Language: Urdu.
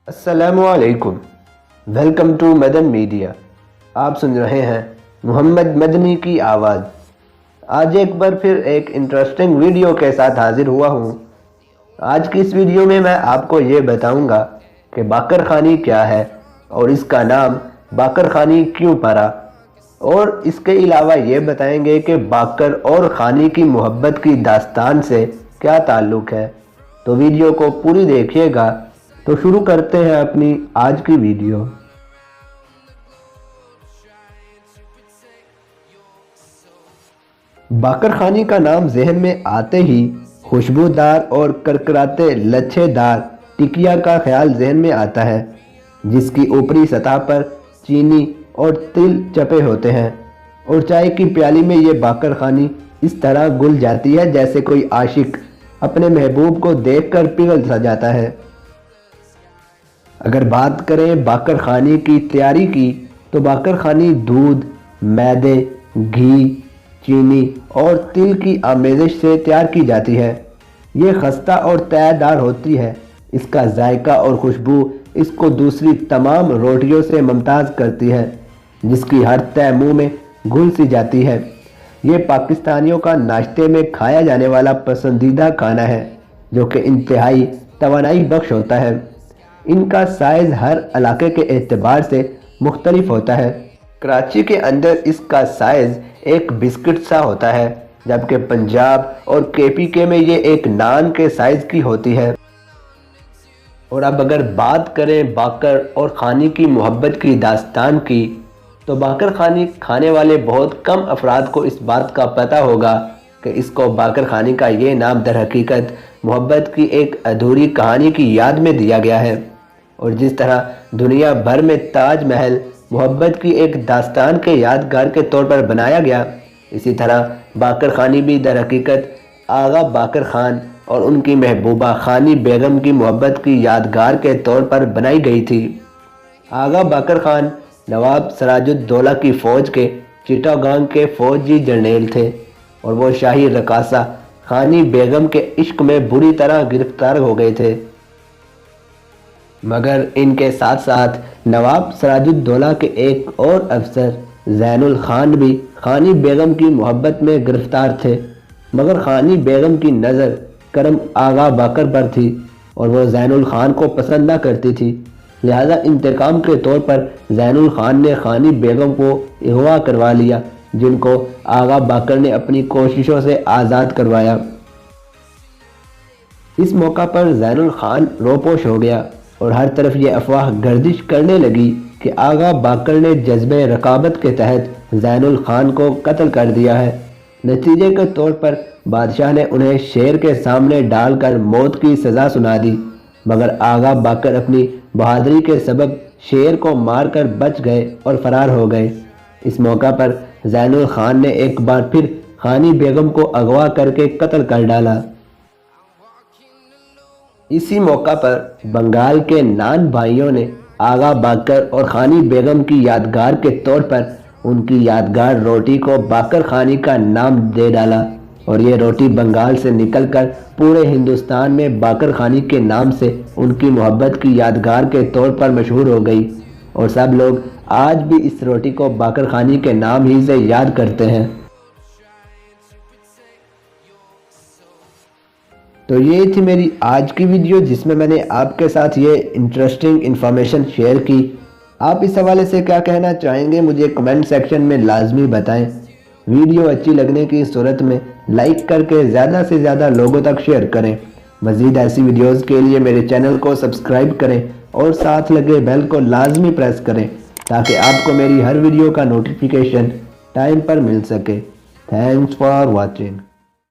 السلام علیکم، ویلکم ٹو مدن میڈیا۔ آپ سن رہے ہیں محمد مدنی کی آواز۔ آج ایک بار پھر ایک انٹرسٹنگ ویڈیو کے ساتھ حاضر ہوا ہوں۔ آج کی اس ویڈیو میں آپ کو یہ بتاؤں گا کہ باقر خانی کیا ہے اور اس کا نام باقر خانی کیوں پڑا، اور اس کے علاوہ یہ بتائیں گے کہ باقر اور خانی کی محبت کی داستان سے کیا تعلق ہے۔ تو ویڈیو کو پوری دیکھیے گا۔ تو شروع کرتے ہیں اپنی آج کی ویڈیو۔ باقر خانی کا نام ذہن میں آتے ہی خوشبودار اور کرکراتے لچھے دار ٹکیا کا خیال ذہن میں آتا ہے، جس کی اوپری سطح پر چینی اور تل چپے ہوتے ہیں، اور چائے کی پیالی میں یہ باقر خانی اس طرح گل جاتی ہے جیسے کوئی عاشق اپنے محبوب کو دیکھ کر پگھل سا جاتا ہے۔ اگر بات کریں باقر خانی کی تیاری کی، تو باقر خانی دودھ، میدے، گھی، چینی اور تل کی آمیزش سے تیار کی جاتی ہے۔ یہ خستہ اور تہ دار ہوتی ہے۔ اس کا ذائقہ اور خوشبو اس کو دوسری تمام روٹیوں سے ممتاز کرتی ہے، جس کی ہر تہ منہ میں گھل سی جاتی ہے۔ یہ پاکستانیوں کا ناشتے میں کھایا جانے والا پسندیدہ کھانا ہے، جو کہ انتہائی توانائی بخش ہوتا ہے۔ ان کا سائز ہر علاقے کے اعتبار سے مختلف ہوتا ہے۔ کراچی کے اندر اس کا سائز ایک بسکٹ سا ہوتا ہے، جبکہ پنجاب اور KPK میں یہ ایک نان کے سائز کی ہوتی ہے۔ اور اب اگر بات کریں باقر اور خانی کی محبت کی داستان کی، تو باقر خانی کھانے والے بہت کم افراد کو اس بات کا پتہ ہوگا کہ اس کو باقر خانی کا یہ نام در حقیقت محبت کی ایک ادھوری کہانی کی یاد میں دیا گیا ہے۔ اور جس طرح دنیا بھر میں تاج محل محبت کی ایک داستان کے یادگار کے طور پر بنایا گیا، اسی طرح باقر خانی بھی در حقیقت آغا باقر خان اور ان کی محبوبہ خانی بیگم کی محبت کی یادگار کے طور پر بنائی گئی تھی۔ آغا باقر خان نواب سراج الدولہ کی فوج کے چٹاگانگ کے فوجی جرنیل تھے، اور وہ شاہی رقاصہ خانی بیگم کے عشق میں بری طرح گرفتار ہو گئے تھے۔ مگر ان کے ساتھ ساتھ نواب سراج الدولہ کے ایک اور افسر زین الخان بھی خانی بیگم کی محبت میں گرفتار تھے، مگر خانی بیگم کی نظر کرم آغا باقر پر تھی اور وہ زین الخان کو پسند نہ کرتی تھی۔ لہذا انتقام کے طور پر زین الخان نے خانی بیگم کو اغوا کروا لیا، جن کو آغا باقر نے اپنی کوششوں سے آزاد کروایا۔ اس موقع پر زین الخان روپوش ہو گیا اور ہر طرف یہ افواہ گردش کرنے لگی کہ آغا باقر نے جذبہ رقابت کے تحت زین الخان کو قتل کر دیا ہے۔ نتیجے کے طور پر بادشاہ نے انہیں شیر کے سامنے ڈال کر موت کی سزا سنا دی، مگر آغا باقر اپنی بہادری کے سبب شیر کو مار کر بچ گئے اور فرار ہو گئے۔ اس موقع پر زین الخان نے ایک بار پھر خانی بیگم کو اغوا کر کے قتل کر ڈالا۔ اسی موقع پر بنگال کے نان بھائیوں نے آغا باقر اور خانی بیگم کی یادگار کے طور پر ان کی یادگار روٹی کو باقر خانی کا نام دے ڈالا، اور یہ روٹی بنگال سے نکل کر پورے ہندوستان میں باقر خانی کے نام سے ان کی محبت کی یادگار کے طور پر مشہور ہو گئی، اور سب لوگ آج بھی اس روٹی کو باقر خانی کے نام ہی سے یاد کرتے ہیں۔ تو یہ تھی میری آج کی ویڈیو، جس میں نے آپ کے ساتھ یہ انٹرسٹنگ انفارمیشن شیئر کی۔ آپ اس حوالے سے کیا کہنا چاہیں گے مجھے کمنٹ سیکشن میں لازمی بتائیں۔ ویڈیو اچھی لگنے کی صورت میں لائک کر کے زیادہ سے زیادہ لوگوں تک شیئر کریں۔ مزید ایسی ویڈیوز کے لیے میرے چینل کو سبسکرائب کریں اور ساتھ لگے بیل کو لازمی پریس کریں، تاکہ آپ کو میری ہر ویڈیو کا نوٹیفیکیشن ٹائم پر مل سکے۔ Thanks for watching.